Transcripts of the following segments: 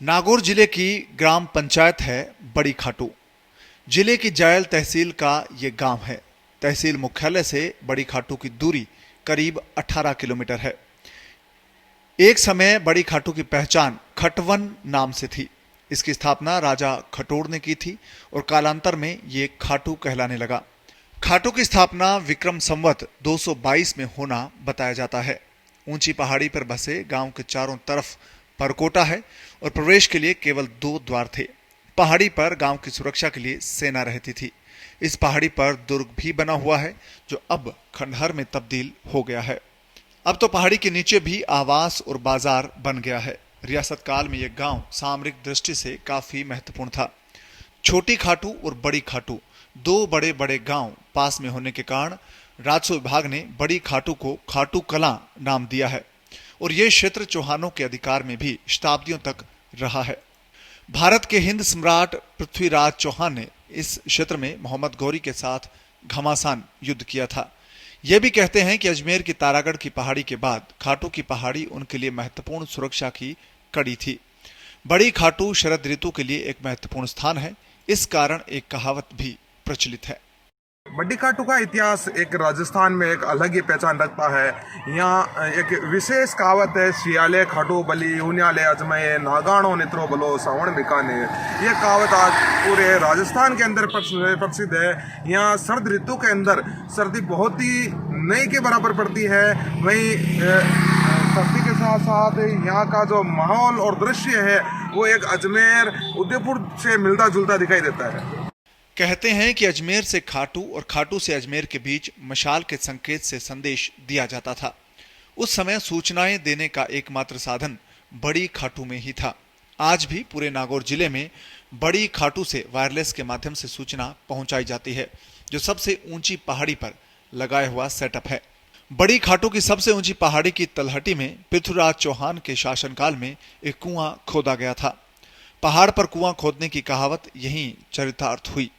नागौर जिले की ग्राम पंचायत है बड़ी खाटू। जिले की जायल तहसील का ये गांव है। तहसील मुख्यालय से बड़ी खाटू की दूरी करीब 18 किलोमीटर है। एक समय बड़ी खाटू की पहचान खटवन नाम से थी। इसकी स्थापना राजा खटोड़ ने की थी और कालांतर में ये खाटू कहलाने लगा। खाटू की स्थापना विक्रम संवत 222 में होना बताया जाता है। ऊंची पहाड़ी पर बसे गांव के चारों तरफ परकोटा है और प्रवेश के लिए केवल 2 द्वार थे। पहाड़ी पर गांव की सुरक्षा के लिए सेना रहती थी। इस पहाड़ी पर दुर्ग भी बना हुआ है जो अब खंडहर में तब्दील हो गया है। अब तो पहाड़ी के नीचे भी आवास और बाजार बन गया है। रियासत काल में यह गांव सामरिक दृष्टि से काफी महत्वपूर्ण था। छोटी खाटू और बड़ी खाटू 2 बड़े बड़े गांव पास में होने के कारण राजस्व विभाग ने बड़ी खाटू को खाटू कलां नाम दिया है और यह क्षेत्र चौहानों के अधिकार में भी शताब्दियों तक रहा है। भारत के हिंद सम्राट पृथ्वीराज चौहान ने इस क्षेत्र में मोहम्मद गौरी के साथ घमासान युद्ध किया था। यह भी कहते हैं कि अजमेर की तारागढ़ की पहाड़ी के बाद खाटू की पहाड़ी उनके लिए महत्वपूर्ण सुरक्षा की कड़ी थी। बड़ी खाटू शरद ऋतु के लिए एक महत्वपूर्ण स्थान है। इस कारण एक कहावत भी प्रचलित है। बड़ी खाटू का इतिहास एक राजस्थान में एक अलग ही पहचान रखता है। यहाँ एक विशेष कहावत है, शियाले खाटू बली उन्याले अजमये नागाणो नित्रो बलो सावण बिकाने। ये कहावत आज पूरे राजस्थान के अंदर प्रसिद्ध है। यहाँ सर्द ऋतु के अंदर सर्दी बहुत ही नई के बराबर पड़ती है। वहीं सर्दी के साथ साथ यहाँ का जो माहौल और दृश्य है वो एक अजमेर उदयपुर से मिलता जुलता दिखाई देता है। कहते हैं कि अजमेर से खाटू और खाटू से अजमेर के बीच मशाल के संकेत से संदेश दिया जाता था। उस समय सूचनाएं देने का एकमात्र साधन बड़ी खाटू में ही था। आज भी पूरे नागौर जिले में बड़ी खाटू से वायरलेस के माध्यम से सूचना पहुंचाई जाती है, जो सबसे ऊंची पहाड़ी पर लगाया हुआ सेटअप है। बड़ी खाटू की सबसे ऊंची पहाड़ी की तलहटी में पृथ्वीराज चौहान के शासनकाल में एक कुआं खोदा गया था। पहाड़ पर कुआं खोदने की कहावत यहीं चरितार्थ हुई।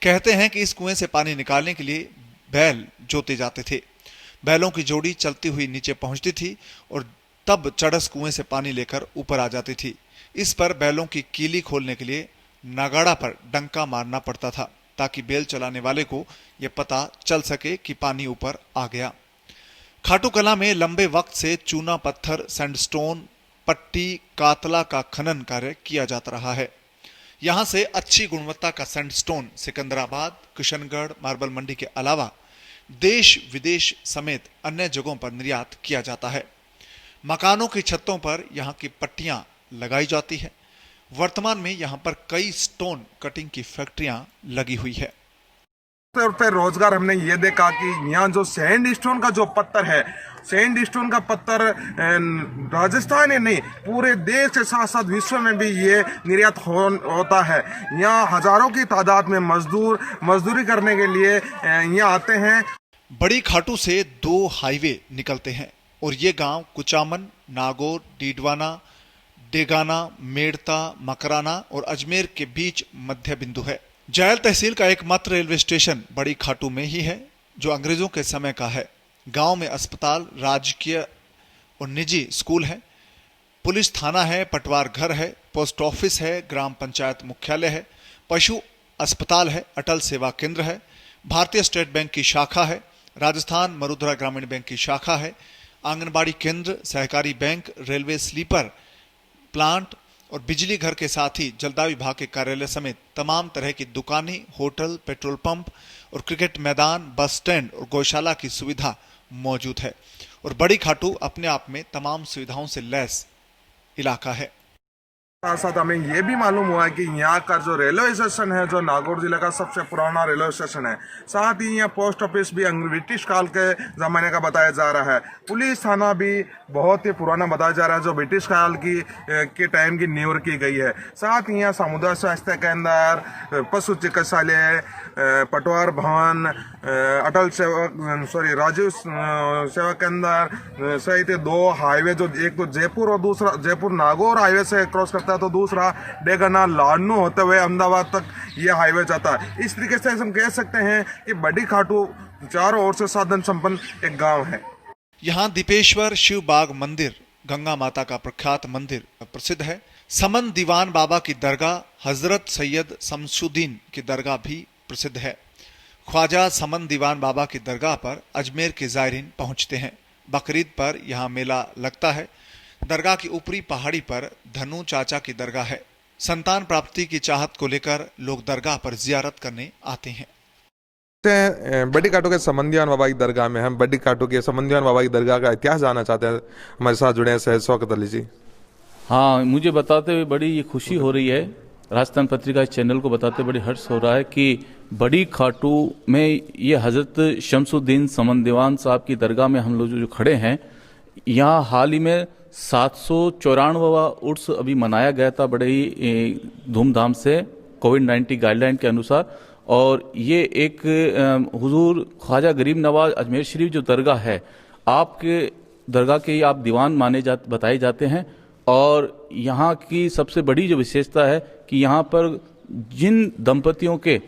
कहते हैं कि इस कुएं से पानी निकालने के लिए बैल जोते जाते थे। बैलों की जोड़ी चलती हुई नीचे पहुंचती थी और तब चड़स कुएं से पानी लेकर ऊपर आ जाती थी। इस पर बैलों की कीली खोलने के लिए नगाड़ा पर डंका मारना पड़ता था ताकि बैल चलाने वाले को यह पता चल सके कि पानी ऊपर आ गया। खाटू कला में लंबे वक्त से चूना पत्थर, सैंडस्टोन, पट्टी, कातला का खनन कार्य किया जाता रहा है। यहां से अच्छी गुणवत्ता का सैंडस्टोन सिकंदराबाद, किशनगढ़, मार्बल मंडी के अलावा देश विदेश समेत अन्य जगहों पर निर्यात किया जाता है। मकानों की छतों पर यहां की पट्टियां लगाई जाती है। वर्तमान में यहां पर कई स्टोन कटिंग की फैक्ट्रियां लगी हुई है। तौर पर रोजगार हमने ये देखा कि यहाँ जो सैंड स्टोन का जो पत्थर है, सैंड स्टोन का पत्थर राजस्थान ही नहीं पूरे देश के साथ साथ विश्व में भी ये निर्यात होता है। यहाँ हजारों की तादाद में मजदूरी करने के लिए यहाँ आते हैं। बड़ी खाटू से 2 हाईवे निकलते हैं और ये गांव कुचामन, नागौर, डीडवाना, डेगाना, मेड़ता, मकराना और अजमेर के बीच मध्य बिंदु है। जायल तहसील का एकमात्र रेलवे स्टेशन बड़ी खाटू में ही है, जो अंग्रेजों के समय का है। गांव में अस्पताल, राजकीय और निजी स्कूल है, पुलिस थाना है, पटवार घर है, पोस्ट ऑफिस है, ग्राम पंचायत मुख्यालय है, पशु अस्पताल है, अटल सेवा केंद्र है, भारतीय स्टेट बैंक की शाखा है, राजस्थान मरुधरा ग्रामीण बैंक की शाखा है, आंगनबाड़ी केंद्र, सहकारी बैंक, रेलवे स्लीपर प्लांट और बिजली घर के साथ ही जलदाय विभाग के कार्यालय समेत तमाम तरह की दुकानें, होटल, पेट्रोल पंप और क्रिकेट मैदान, बस स्टैंड और गौशाला की सुविधा मौजूद है। और बड़ी खाटू अपने आप में तमाम सुविधाओं से लैस इलाका है। साथ साथ हमें ये भी मालूम हुआ है कि यहाँ का जो रेलवे स्टेशन है जो नागौर जिले का सबसे पुराना रेलवे स्टेशन है। साथ ही यहाँ पोस्ट ऑफिस भी ब्रिटिश काल के ज़माने का बताया जा रहा है। पुलिस थाना भी बहुत ही पुराना बताया जा रहा है जो ब्रिटिश काल के टाइम की नींव की गई है। साथ ही यहाँ सामुदायिक स्वास्थ्य केंद्र, पशु चिकित्सालय, पटवार भवन, राजीव सेवा केंद्र सहित 2 हाईवे, जो एक तो जयपुर और दूसरा जयपुर नागौर हाईवे से क्रॉस करता है तो दूसरा डेगाना लाडनू होते हुए अहमदाबाद तक ये हाईवे जाता है। इस तरीके से हम कह सकते हैं कि बड़ी खाटू चारों ओर से साधन संपन्न एक गांव है। यहाँ दीपेश्वर शिव बाग मंदिर, गंगा माता का प्रख्यात मंदिर प्रसिद्ध है। समन दीवान बाबा की दरगाह हजरत सैयद शमसुद्दीन की दरगाह भी प्रसिद्ध है। ख्वाजा समन दीवान बाबा की दरगाह पर अजमेर के जायरीन पहुंचते हैं। बकरीद पर यहां मेला लगता है। दरगाह की ऊपरी पहाड़ी पर धनु चाचा की दरगाह है। संतान प्राप्ति की चाहत को लेकर लोग दरगाह पर जियारत करने आते हैं। बड़ी काटो के समंदियान बाबा की दरगाह में हम बड़ी काटो के समंदियान बाबा की दरगाह का इतिहास जानना चाहते हैं। हमारे साथ जुड़े हैं सैयद शौकत अली जी। हाँ, मुझे बताते हुए बड़ी ये खुशी हो रही है, राजस्थान पत्रिका इस चैनल को बताते बड़ी हर्ष हो रहा है कि बड़ी खाटू में ये हजरत शमसुद्दीन समन दीवान साहब की दरगाह में हम लोग जो खड़े हैं, यहाँ हाल ही में 794वां उर्स अभी मनाया गया था बड़े ही धूमधाम से कोविड-19 गाइडलाइन के अनुसार। और ये एक हुजूर ख्वाजा गरीब नवाज अजमेर शरीफ जो दरगाह है, आपके दरगाह के आप दीवान बताए जाते हैं। और यहाँ की सबसे बड़ी जो विशेषता है कि यहाँ पर जिन दंपतियों के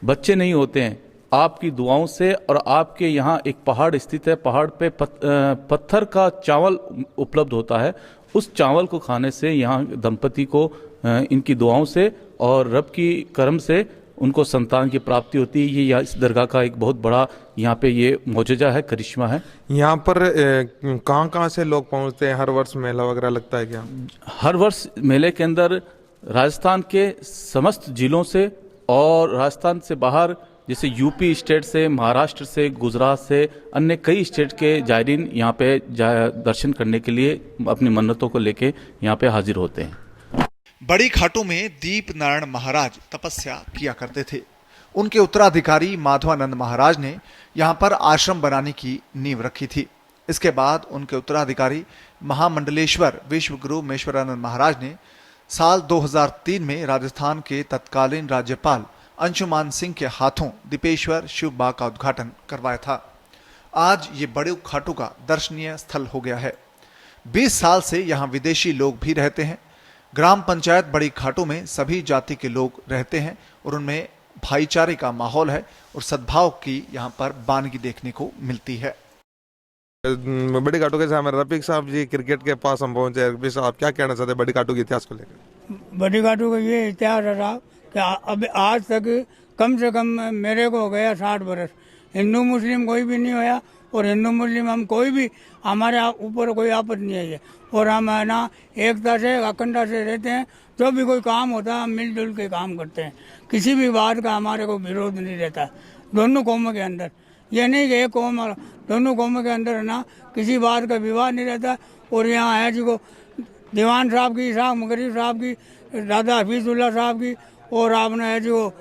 बच्चे नहीं होते हैं, आपकी दुआओं से और आपके यहाँ एक पहाड़ स्थित है, पहाड़ पे पत्थर का चावल उपलब्ध होता है। उस चावल को खाने से यहाँ दंपति को इनकी दुआओं से और रब की करम से उनको संतान की प्राप्ति होती है। ये इस दरगाह का एक बहुत बड़ा यहाँ पे ये मौजूदा है, करिश्मा है। यहाँ पर कहाँ से लोग पहुँचते हैं? हर वर्ष मेला वगैरह लगता है क्या? हर वर्ष मेले के अंदर राजस्थान के समस्त जिलों से और राजस्थान से बाहर जैसे यूपी स्टेट से, महाराष्ट्र से, गुजरात से, अन्य कई स्टेट के जायरीन यहाँ पे दर्शन करने के लिए अपनी मन्नतों को लेके यहाँ पे हाजिर होते हैं। बड़ी खाटू में दीप नारायण महाराज तपस्या किया करते थे। उनके उत्तराधिकारी माधवानंद महाराज ने यहाँ पर आश्रम बनाने की नींव रखी थी। इसके बाद उनके उत्तराधिकारी महामंडलेश्वर विश्वगुरु मेश्वरानंद महाराज ने साल 2003 में राजस्थान के तत्कालीन राज्यपाल अंशुमान सिंह के हाथों दीपेश्वर शिव बाग का उद्घाटन करवाया था। आज ये बड़े खाटू का दर्शनीय स्थल हो गया है। 20 साल से यहाँ विदेशी लोग भी रहते हैं। ग्राम पंचायत बड़ी खाटू में सभी जाति के लोग रहते हैं और उनमें भाईचारे का माहौल है और सद्भाव की यहाँ पर बानगी देखने को मिलती है। बड़ी काटू के सामने रफीक साहब जी क्रिकेट के पास हम पहुंचे। रफीक साहब क्या कहना चाहते हैं बड़ी काटू के इतिहास को लेकर? बड़ी काटू का ये इतिहास रहा कि अब आज तक कम से कम मेरे को हो गया 60 बरस। हिंदू मुस्लिम कोई भी नहीं होया और हिंदू मुस्लिम हम कोई भी हमारे ऊपर कोई आपत्ति नहीं है। और हम है ना एकता से अखंडता से रहते हैं। जो भी कोई काम होता है हम मिलजुल के काम करते हैं। किसी भी बात का हमारे को विरोध नहीं रहता दोनों कौमों के अंदर। ये नहीं कि एक कौम और दोनों कौमों के अंदर है ना किसी बात का विवाद नहीं रहता। और यहाँ है जिसको दीवान साहब की, शाह मुगरीब साहब की, दादा हफीजुल्लाह साहब की और आपने है जो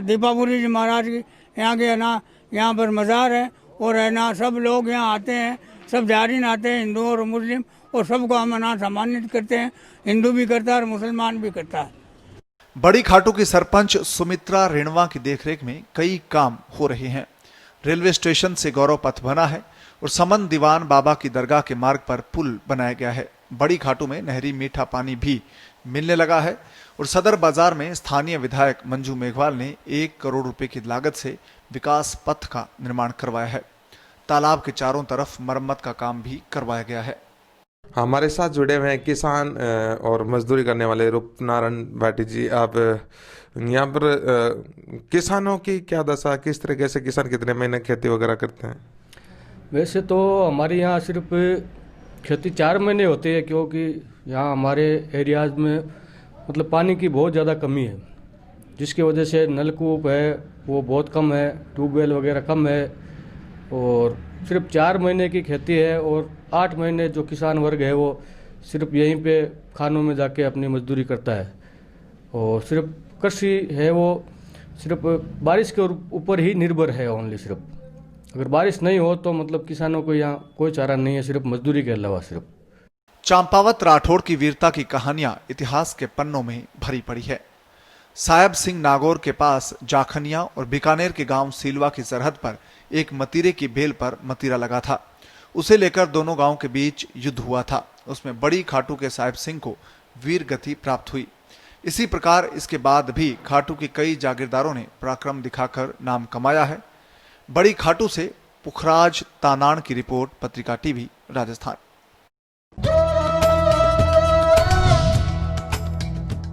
दीपापुरी जी महाराज की, यहाँ के है ना यहाँ पर मज़ार है। और है ना सब लोग यहाँ आते हैं, सब जायरीन आते हैं, हिंदू और मुस्लिम, और सबको हम ना सम्मानित करते हैं। हिंदू भी करता है और मुसलमान भी करता है। बड़ी खाटू की सरपंच सुमित्रा रेणवा की देखरेख में कई काम हो रहे हैं। रेलवे स्टेशन से गौरव पथ बना है और समन दीवान बाबा की दरगाह के मार्ग पर पुल बनाया गया है। बड़ी खाटू में नहरी मीठा पानी भी मिलने लगा है और सदर बाजार में स्थानीय विधायक मंजू मेघवाल ने 1 करोड़ रुपए की लागत से विकास पथ का निर्माण करवाया है। तालाब के चारों तरफ मरम्मत का काम भी करवाया गया है। हमारे साथ जुड़े हुए हैं किसान और मजदूरी करने वाले रूपनारायण भाटी जी। आप यहाँ पर किसानों की क्या दशा, किस तरीके से किसान कितने महीने खेती वगैरह करते हैं? वैसे तो हमारे यहाँ सिर्फ खेती 4 महीने होती है, क्योंकि यहाँ हमारे एरियाज में मतलब पानी की बहुत ज़्यादा कमी है, जिसकी वजह से नलकूप है वो बहुत कम है, ट्यूबवेल वगैरह कम है। और सिर्फ 4 महीने की खेती है और 8 महीने जो किसान वर्ग है वो सिर्फ यहीं पे खानों में जाके अपनी मजदूरी करता है। और सिर्फ कृषि है वो सिर्फ बारिश के ऊपर ही निर्भर है ओनली। सिर्फ अगर बारिश नहीं हो तो मतलब किसानों को यहाँ कोई चारा नहीं है, सिर्फ मजदूरी के अलावा। सिर्फ चंपावत राठौड़ की वीरता की कहानियां इतिहास के पन्नों में भरी पड़ी है। साहेब सिंह नागौर के पास जाखनिया और बीकानेर के गांव सीलवा की सरहद पर एक मतीरे की बेल पर मतीरा लगा था। उसे लेकर दोनों गांवों के बीच युद्ध हुआ था। उसमें बड़ी खाटू के साहेब सिंह को वीर गति प्राप्त हुई। इसी प्रकार इसके बाद भी खाटू के कई जागीरदारों ने पराक्रम दिखाकर नाम कमाया है। बड़ी खाटू से पुखराज तानाण की रिपोर्ट, पत्रिका टीवी, राजस्थान।